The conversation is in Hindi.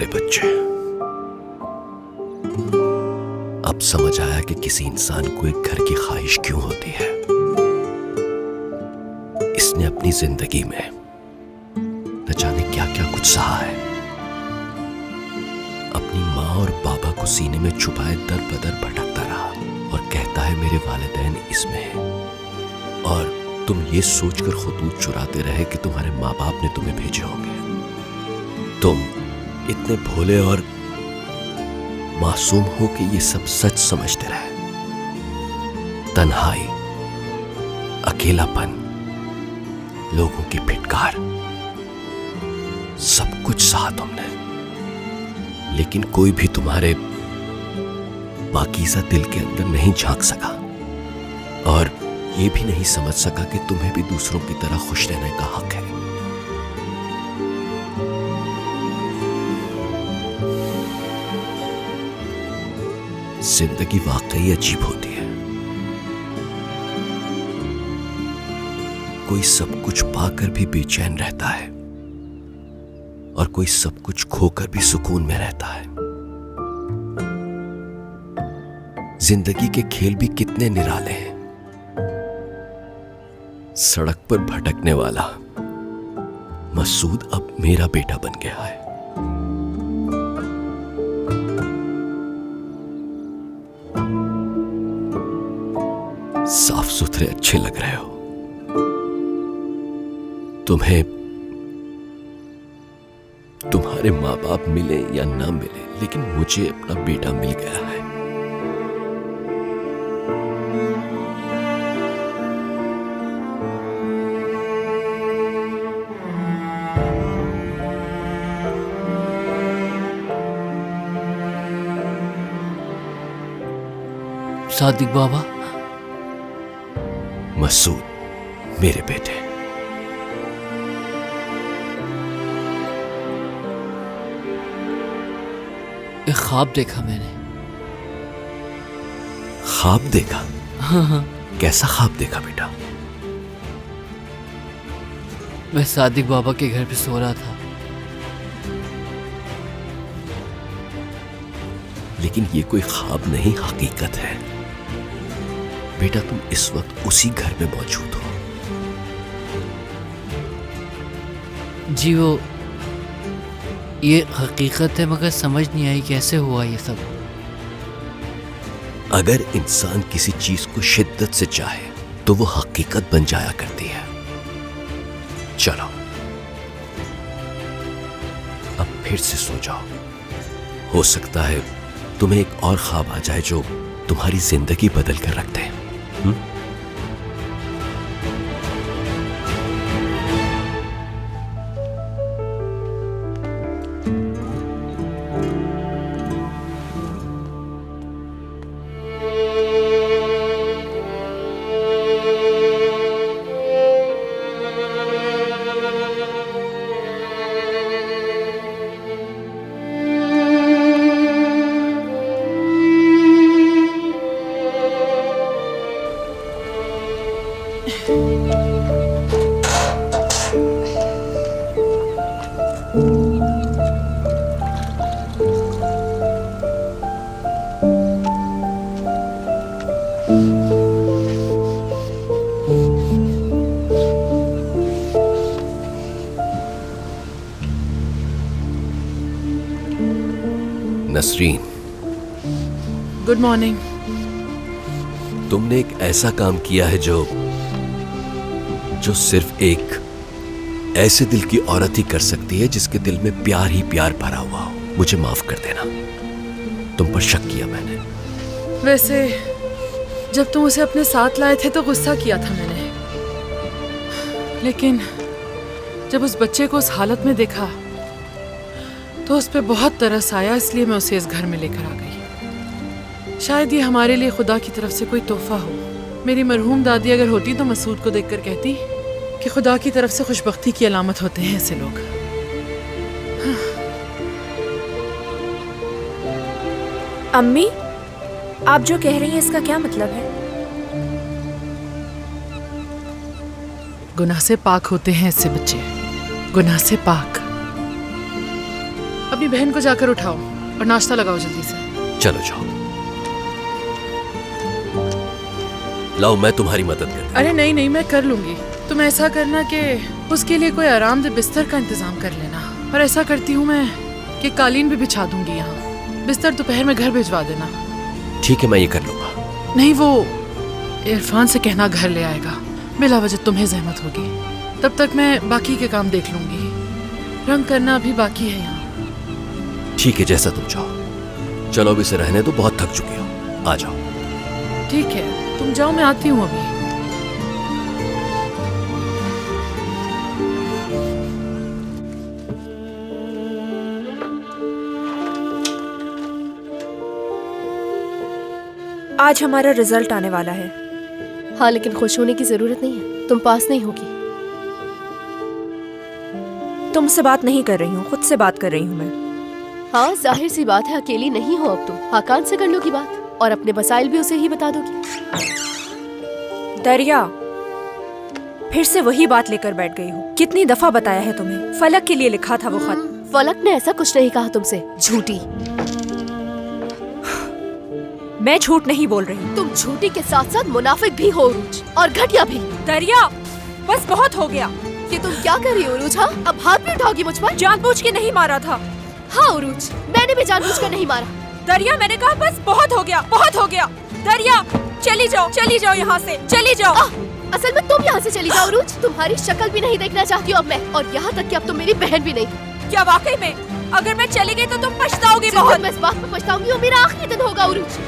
बच्चे। अब समझ आया कि किसी इंसान को एक घर की ख्वाहिश क्यों होती है। इसने अपनी जिंदगी में न जाने क्या क्या कुछ सहा है। अपनी माँ और पापा को सीने में छुपाए दर बदर भटकता रहा और कहता है मेरे वालिदैन इसमें हैं। और तुम ये सोचकर खतूत चुराते रहे कि तुम्हारे माँ बाप ने तुम्हें भेजे होंगे। तुम इतने भोले और मासूम हो कि ये सब सच समझते रहे। तन्हाई, अकेलापन, लोगों की फिटकार, सब कुछ सहा तुमने, लेकिन कोई भी तुम्हारे पाकीज़ा दिल के अंदर नहीं झांक सका और ये भी नहीं समझ सका कि तुम्हें भी दूसरों की तरह खुश रहने का हक है। जिंदगी वाकई अजीब होती है। कोई सब कुछ पाकर भी बेचैन रहता है और कोई सब कुछ खोकर भी सुकून में रहता है। जिंदगी के खेल भी कितने निराले हैं। सड़क पर भटकने वाला मसूद अब मेरा बेटा बन गया है। साफ सुथरे अच्छे लग रहे हो। तुम्हें तुम्हारे माँ बाप मिले या ना मिले, लेकिन मुझे अपना बेटा मिल गया है। सादिक बाबा। मसूद, मेरे बेटे। एक ख्वाब देखा मैंने। ख्वाब देखा? हाँ। कैसा ख्वाब देखा बेटा? मैं सादिक बाबा के घर पे सो रहा था। लेकिन ये कोई ख्वाब नहीं, हकीकत है। बेटा, तुम इस वक्त उसी घर में मौजूद हो। जी वो ये हकीकत है, मगर समझ नहीं आई कैसे हुआ ये सब। अगर इंसान किसी चीज को शिद्दत से चाहे तो वो हकीकत बन जाया करती है। चलो अब फिर से सो जाओ। हो सकता है तुम्हें एक और ख्वाब आ जाए जो तुम्हारी जिंदगी बदल कर रख दे। Nasreen, good morning. तुमने एक ऐसा काम किया है जो सिर्फ एक ऐसे दिल की औरत ही कर सकती है जिसके दिल में प्यार ही प्यार भरा हुआ हो। मुझे माफ कर देना, तुम पर शक किया मैंने। वैसे जब तुम उसे अपने साथ लाए थे तो गुस्सा किया था मैंने, लेकिन जब उस बच्चे को उस हालत में देखा तो उस पे बहुत तरस आया, इसलिए मैं उसे इस घर में लेकर आ गई। शायद ये हमारे लिए खुदा की तरफ से कोई तोहफा हो। मेरी मरहूम दादी अगर होती तो मसूद को देखकर कहती कि खुदा की तरफ से खुशबख्ती की अलामत होते हैं ऐसे लोग। अम्मी, आप जो कह रही हैं इसका क्या मतलब है? गुनाह से पाक होते हैं ऐसे बच्चे, गुनाह से पाक। अपनी बहन को जाकर उठाओ और नाश्ता लगाओ जल्दी से। चलो जाओ, लाओ मैं तुम्हारी मदद कर। अरे नहीं नहीं, मैं कर लूंगी। तुम ऐसा करना कि उसके लिए कोई आरामदेह बिस्तर का इंतजाम कर लेना। और ऐसा करती हूँ मैं कि कालीन भी बिछा दूंगी यहाँ। बिस्तर दोपहर में घर भिजवा देना। ठीक है, मैं ये कर लूंगा। नहीं, वो इरफान से कहना घर ले आएगा। बिला वजह तुम्हें जहमत होगी। तब तक मैं बाकी के काम देख लूंगी। रंग करना अभी बाकी है यहाँ। ठीक है, जैसा तुम चाहो। चलो अब इसे रहने दो, बहुत थक चुकी हो। आ जाओ। ठीक है, तुम जाओ, मैं आती हूँ अभी। आज हमारा रिजल्ट आने वाला है। हाँ, लेकिन खुश होने की जरूरत नहीं है। तुम पास नहीं होगी। तुमसे बात नहीं कर रही हूँ, खुद से बात कर रही हूँ मैं। हाँ, जाहिर सी बात है, अकेली नहीं हो अब तुम। हाकान से कर लोगी बात और अपने मसाइल भी उसे ही बता दोगी। दरिया, फिर से वही बात लेकर बैठ गई हो। कितनी दफा बताया है तुम्हें, फलक के लिए लिखा था वो खत। फलक ने ऐसा कुछ नहीं कहा तुमसे, झूठी। मैं झूठ नहीं बोल रही। तुम झूठी के साथ साथ मुनाफिक भी हो उरूज, और घटिया भी। दरिया, बस बहुत हो गया। ये तुम क्या कर रही हो उरूज? हाँ, अब हाथ भी उठाओगी मुझ पर? जानबूझ के नहीं मारा था। हाँ उरूज, मैंने भी जानबूझ कर नहीं मारा। दरिया, मैंने कहा बस बहुत हो गया, बहुत हो गया। दरिया, चली जाओ यहाँ से, चली जाओ। असल में तुम यहाँ से चली जाओ उरूज। तुम्हारी शक्ल भी नहीं देखना चाहती हूँ अब मैं, और यहाँ तक कि अब तुम मेरी बहन भी नहीं। क्या वाकई में? अगर मैं चली गई तो तुम पछताओगी जिस दिन बहुत। मैं इस बात पर पछताऊंगी वो मेरा आखिरी दिन होगा उरूज।